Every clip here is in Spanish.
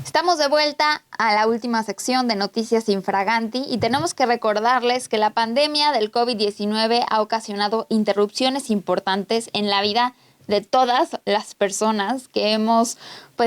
Estamos de vuelta a la última sección de Noticias Infraganti y tenemos que recordarles que la pandemia del COVID-19 ha ocasionado interrupciones importantes en la vida de todas las personas que hemos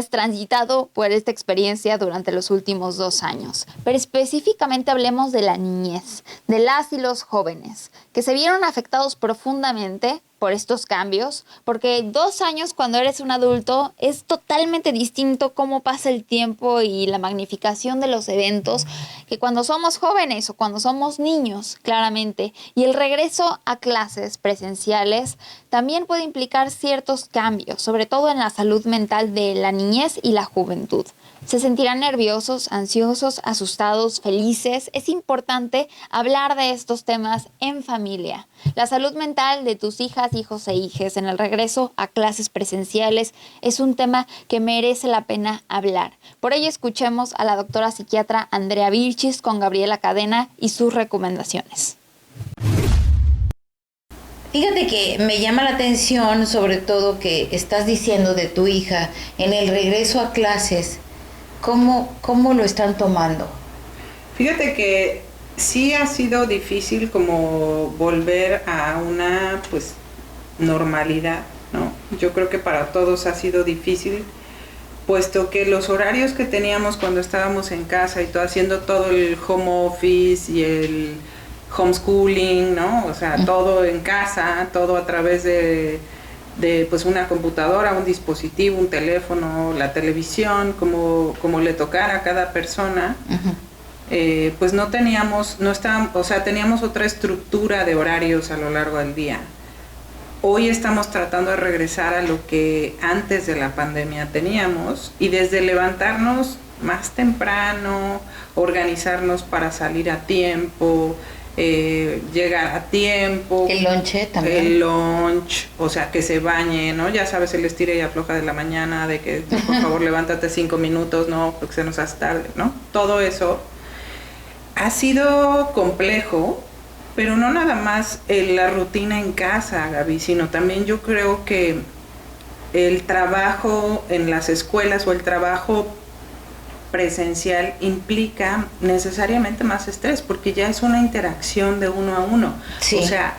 transitado por esta experiencia durante los últimos 2 años. Pero específicamente hablemos de la niñez, de las y los jóvenes, que se vieron afectados profundamente por estos cambios, porque 2 años cuando eres un adulto es totalmente distinto cómo pasa el tiempo y la magnificación de los eventos que cuando somos jóvenes o cuando somos niños, claramente. Y el regreso a clases presenciales también puede implicar ciertos cambios, sobre todo en la salud mental de la niñez y la juventud. Se sentirán nerviosos, ansiosos, asustados, felices. Es importante hablar de estos temas en familia. La salud mental de tus hijas, hijos e hijes en el regreso a clases presenciales es un tema que merece la pena hablar. Por ello escuchemos a la doctora psiquiatra Andrea Vilchis con Gabriela Cadena y sus recomendaciones. Fíjate que me llama la atención sobre todo que estás diciendo de tu hija en el regreso a clases. ¿Cómo lo están tomando? Fíjate que sí ha sido difícil como volver a una normalidad, ¿no? Yo creo que para todos ha sido difícil, puesto que los horarios que teníamos cuando estábamos en casa y todo, haciendo todo el home office y el homeschooling, ¿no? O sea, todo en casa, todo a través de una computadora, un dispositivo, un teléfono, la televisión, como le tocara a cada persona. Teníamos otra estructura de horarios a lo largo del día. Hoy estamos tratando de regresar a lo que antes de la pandemia teníamos, y desde levantarnos más temprano, organizarnos para salir a tiempo, llegar a tiempo. El lonche también. El lunch, o sea, que se bañe, ¿no? Ya sabes, el estira y afloja de la mañana, de que por favor levántate 5 minutos, no, porque se nos hace tarde, ¿no? Todo eso ha sido complejo, pero no nada más la rutina en casa, Gaby, sino también yo creo que el trabajo en las escuelas o el trabajo presencial implica necesariamente más estrés, porque ya es una interacción de uno a uno. Sí. O sea,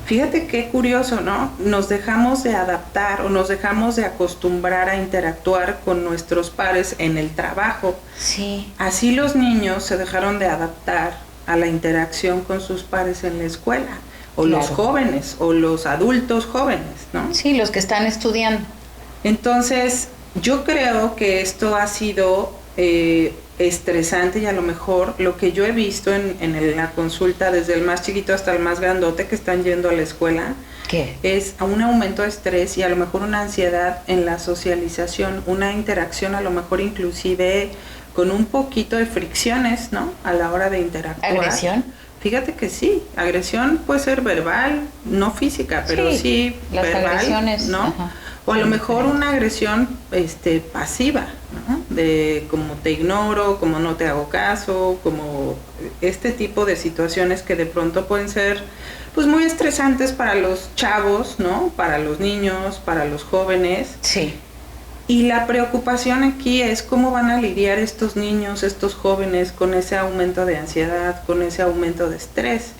fíjate qué curioso, ¿no? Nos dejamos de adaptar o nos dejamos de acostumbrar a interactuar con nuestros pares en el trabajo. Sí. Así los niños se dejaron de adaptar a la interacción con sus pares en la escuela, o claro, los jóvenes, o los adultos jóvenes, ¿no? Sí, los que están estudiando. Entonces, yo creo que esto ha sido estresante, y a lo mejor lo que yo he visto en la consulta, desde el más chiquito hasta el más grandote que están yendo a la escuela, ¿qué? Es un aumento de estrés y a lo mejor una ansiedad en la socialización, una interacción a lo mejor inclusive con un poquito de fricciones, ¿no? A la hora de interactuar. ¿Agresión? Fíjate que sí, agresión puede ser verbal, no física, pero sí las verbal, agresiones, ¿no? Ajá. O a lo mejor una agresión pasiva, ¿no? De como te ignoro, como no te hago caso, como este tipo de situaciones que de pronto pueden ser muy estresantes para los chavos, ¿no? Para los niños, para los jóvenes. Sí. Y la preocupación aquí es cómo van a lidiar estos niños, estos jóvenes con ese aumento de ansiedad, con ese aumento de estrés.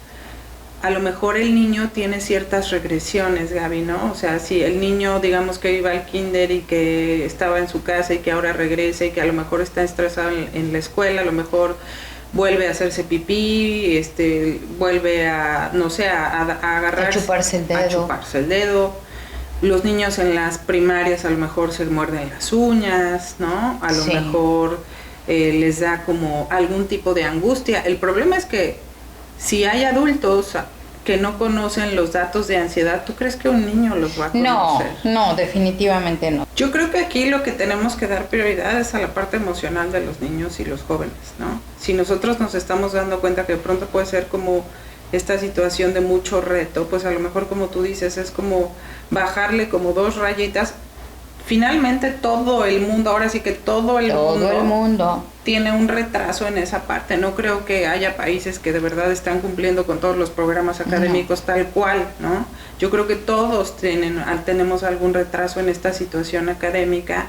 A lo mejor el niño tiene ciertas regresiones, Gaby, ¿no? O sea, si el niño, digamos que iba al kinder y que estaba en su casa y que ahora regresa y que a lo mejor está estresado en la escuela, a lo mejor vuelve a hacerse pipí, vuelve a, no sé, a agarrar, a chuparse el dedo. Los niños en las primarias a lo mejor se muerden las uñas, ¿no? A lo mejor les da como algún tipo de angustia. El problema es que si hay adultos que no conocen los datos de ansiedad, ¿tú crees que un niño los va a conocer? No, definitivamente no. Yo creo que aquí lo que tenemos que dar prioridad es a la parte emocional de los niños y los jóvenes, ¿no? Si nosotros nos estamos dando cuenta que de pronto puede ser como esta situación de mucho reto, pues a lo mejor, como tú dices, es como bajarle como 2 rayitas. Finalmente todo el mundo, ahora sí que todo el mundo tiene un retraso en esa parte. No creo que haya países que de verdad están cumpliendo con todos los programas académicos tal cual, ¿no? Yo creo que todos tenemos algún retraso en esta situación académica,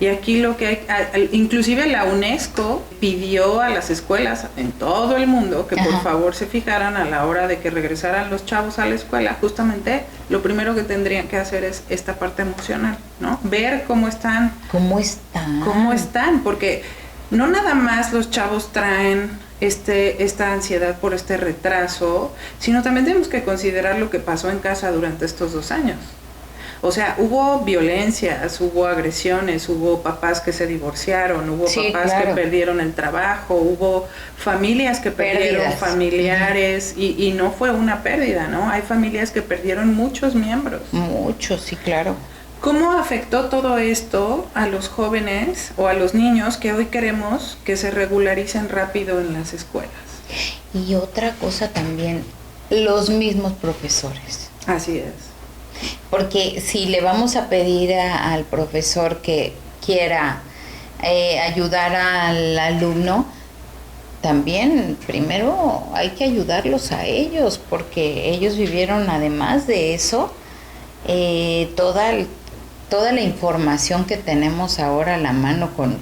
Y aquí lo que inclusive la UNESCO pidió a las escuelas en todo el mundo que por favor se fijaran a la hora de que regresaran los chavos a la escuela, justamente lo primero que tendrían que hacer es esta parte emocional, ¿no? Ver cómo están. ¿Cómo están? ¿Cómo están? Porque no nada más los chavos traen esta ansiedad por este retraso, sino también tenemos que considerar lo que pasó en casa durante estos 2 años. O sea, hubo violencias, hubo agresiones, hubo papás que se divorciaron, hubo papás que perdieron el trabajo, hubo familias que perdieron familiares y no fue una pérdida, ¿no? Hay familias que perdieron muchos miembros. Muchos, sí, claro. ¿Cómo afectó todo esto a los jóvenes o a los niños que hoy queremos que se regularicen rápido en las escuelas? Y otra cosa también, los mismos profesores. Así es. Porque si le vamos a pedir al profesor que quiera ayudar al alumno, también primero hay que ayudarlos a ellos, porque ellos vivieron además de eso toda la información que tenemos ahora a la mano con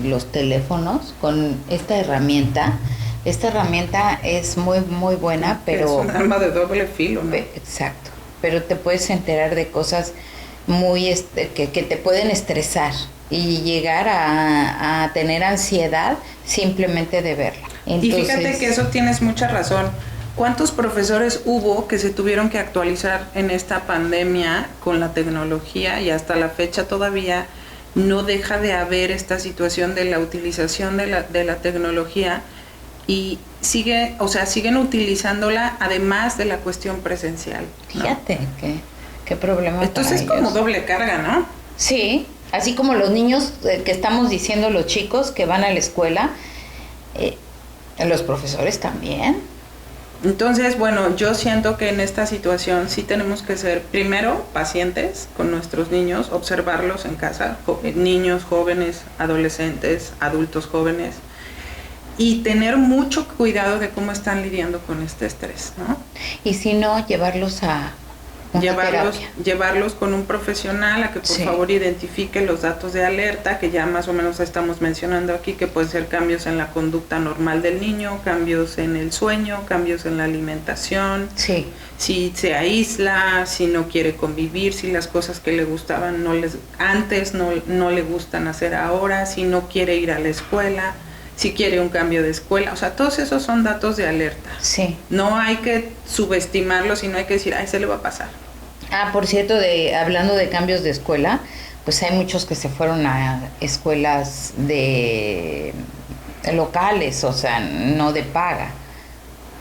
los teléfonos, con esta herramienta. Esta herramienta es muy, muy buena, pero... Es un arma de doble filo, ¿no? Exacto. Pero te puedes enterar de cosas muy que te pueden estresar y llegar a tener ansiedad simplemente de verla. Entonces, y fíjate que eso tienes mucha razón. ¿Cuántos profesores hubo que se tuvieron que actualizar en esta pandemia con la tecnología y hasta la fecha todavía no deja de haber esta situación de la utilización de la tecnología y siguen utilizándola además de la cuestión presencial, ¿no? Fíjate qué problema. Entonces es como doble carga, ¿no? Sí, así como los niños que estamos diciendo, los chicos que van a la escuela, los profesores también. Entonces, bueno, yo siento que en esta situación sí tenemos que ser primero pacientes con nuestros niños, observarlos en casa, niños, jóvenes, adolescentes, adultos jóvenes, y tener mucho cuidado de cómo están lidiando con este estrés, ¿no? Y si no, llevarlos a llevarlos con un profesional a que por favor identifique los datos de alerta que ya más o menos estamos mencionando aquí, que pueden ser cambios en la conducta normal del niño, cambios en el sueño, cambios en la alimentación, si se aísla, si no quiere convivir, si las cosas que le gustaban antes no le gustan hacer ahora, si no quiere ir a la escuela, si quiere un cambio de escuela, o sea, todos esos son datos de alerta. Sí. No hay que subestimarlos, sino hay que decir, se le va a pasar. Por cierto, hablando de cambios de escuela, pues hay muchos que se fueron a escuelas locales, o sea, no de paga.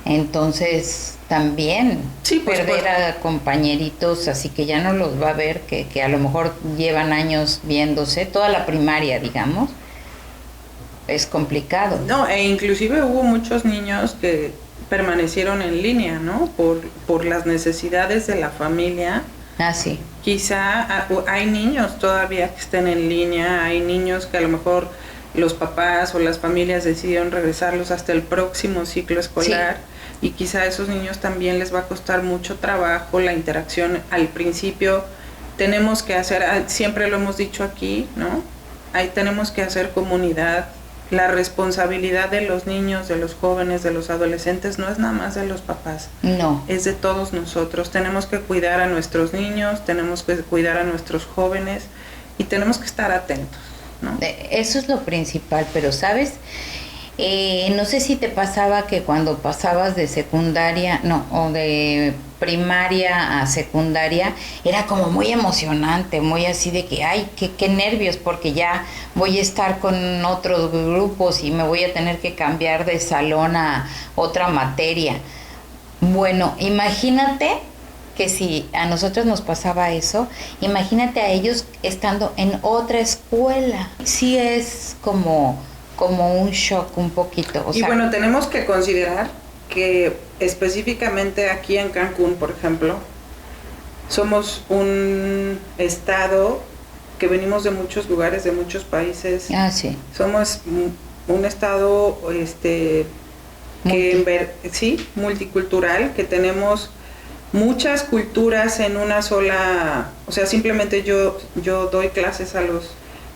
Entonces, también perder a compañeritos, así que ya no los va a ver, que a lo mejor llevan años viéndose, toda la primaria, digamos, es complicado. No, inclusive hubo muchos niños que permanecieron en línea, ¿no? Por las necesidades de la familia. Sí. Quizá hay niños todavía que estén en línea, hay niños que a lo mejor los papás o las familias decidieron regresarlos hasta el próximo ciclo escolar, y quizá a esos niños también les va a costar mucho trabajo la interacción al principio. Tenemos que hacer, siempre lo hemos dicho aquí, ¿no? Ahí tenemos que hacer comunidad. La responsabilidad de los niños, de los jóvenes, de los adolescentes no es nada más de los papás. No. Es de todos nosotros. Tenemos que cuidar a nuestros niños, tenemos que cuidar a nuestros jóvenes y tenemos que estar atentos, ¿no? Eso es lo principal, pero ¿sabes? No sé si te pasaba que cuando pasabas de secundaria, o de primaria a secundaria, era como muy emocionante, muy así de que, qué nervios, porque ya voy a estar con otros grupos y me voy a tener que cambiar de salón a otra materia. Bueno, imagínate que si a nosotros nos pasaba eso, imagínate a ellos estando en otra escuela. Sí es como un shock un poquito. Y bueno, tenemos que considerar que específicamente aquí en Cancún, por ejemplo, somos un estado que venimos de muchos lugares, de muchos países. Sí. Somos un estado multicultural, que tenemos muchas culturas en una sola, o sea, simplemente yo doy clases a los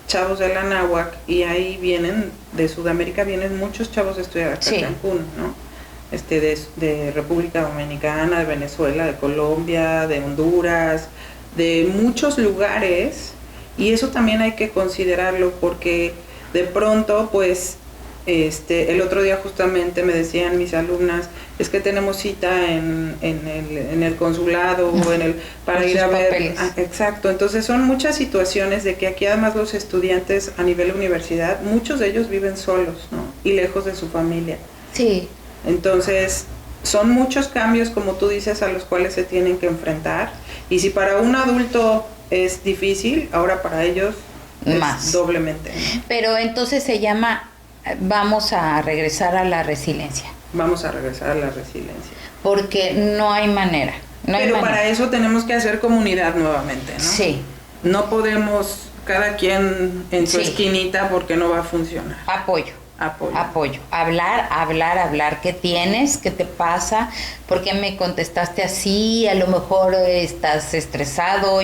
chavos de la náhuac y ahí vienen, de Sudamérica vienen muchos chavos a estudiar acá en Cancún, ¿no? De República Dominicana, de Venezuela, de Colombia, de Honduras, de muchos lugares, y eso también hay que considerarlo porque de pronto pues el otro día justamente me decían mis alumnas, es que tenemos cita en el consulado o para ir a ver. Exacto, entonces son muchas situaciones de que aquí además los estudiantes a nivel universidad, muchos de ellos viven solos, ¿no? Y lejos de su familia. Sí. Entonces son muchos cambios, como tú dices, a los cuales se tienen que enfrentar. Y si para un adulto es difícil, ahora para ellos más. Es doblemente. Pero entonces se llama, vamos a regresar a la resiliencia. Vamos a regresar a la resiliencia. Porque no hay manera. Pero para eso tenemos que hacer comunidad nuevamente, ¿no? Sí. No podemos cada quien en su esquinita porque no va a funcionar. Apoyo. Hablar. ¿Qué tienes? ¿Qué te pasa? ¿Por qué me contestaste así? A lo mejor estás estresado,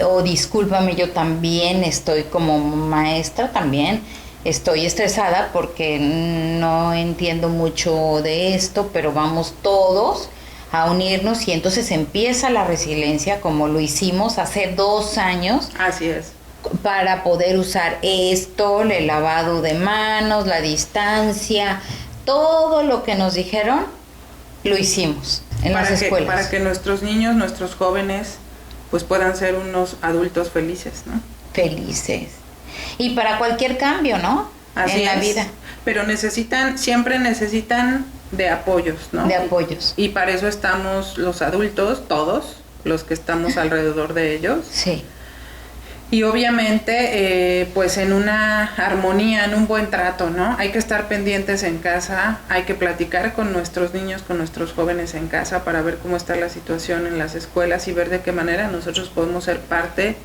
o discúlpame, yo también estoy como maestra, también estoy estresada porque no entiendo mucho de esto, pero vamos todos a unirnos y entonces empieza la resiliencia como lo hicimos hace 2 años. Así es. Para poder usar esto, el lavado de manos, la distancia, todo lo que nos dijeron, lo hicimos en las escuelas. Para que nuestros niños, nuestros jóvenes, pues puedan ser unos adultos felices, ¿no? Felices. Y para cualquier cambio, ¿no? Así en la vida. Pero siempre necesitan de apoyos, ¿no? De apoyos. Y para eso estamos los adultos, todos, los que estamos alrededor de ellos. Sí. Y obviamente, pues en una armonía, en un buen trato, ¿no? Hay que estar pendientes en casa, hay que platicar con nuestros niños, con nuestros jóvenes en casa para ver cómo está la situación en las escuelas y ver de qué manera nosotros podemos ser parte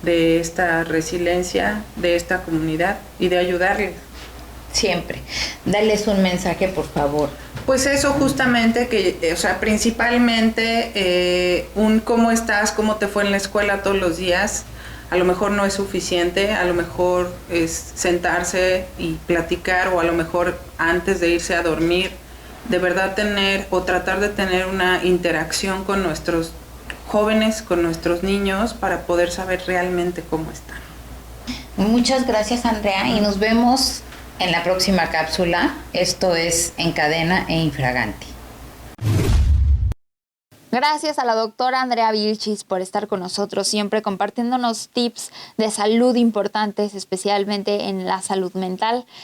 de esta resiliencia, de esta comunidad y de ayudarles. Siempre. Dales un mensaje, por favor. Pues eso justamente, que, o sea, principalmente un cómo estás, cómo te fue en la escuela todos los días. A lo mejor no es suficiente, a lo mejor es sentarse y platicar, o a lo mejor antes de irse a dormir, de verdad tener o tratar de tener una interacción con nuestros jóvenes, con nuestros niños, para poder saber realmente cómo están. Muchas gracias, Andrea, y nos vemos en la próxima cápsula. Esto es En Cadena e Infraganti. Gracias a la doctora Andrea Vilchis por estar con nosotros, siempre compartiéndonos tips de salud importantes, especialmente en la salud mental.